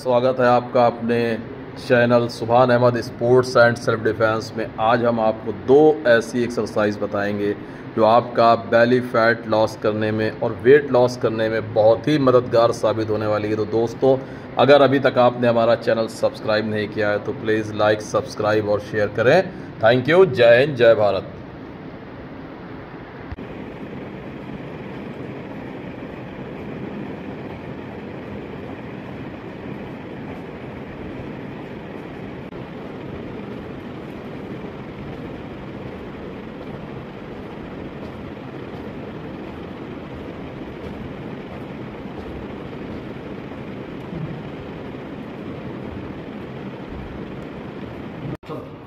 स्वागत है आपका अपने channel Subhan Ahmad sports and self defence में। आज हम आपको दो ऐसी एक्सरसाइज बताएंगे जो आपका बेली फैट लॉस करने में और वेट लॉस करने में बहुत ही मददगार साबित होने वाली है। तो दोस्तों, अगर अभी तक आपने हमारा चैनल सब्सक्राइब नहीं किया है तो प्लीज़ लाइक, सब्सक्राइब और शेयर करें। Thank you. जय हिंद, जय भारत। चलो।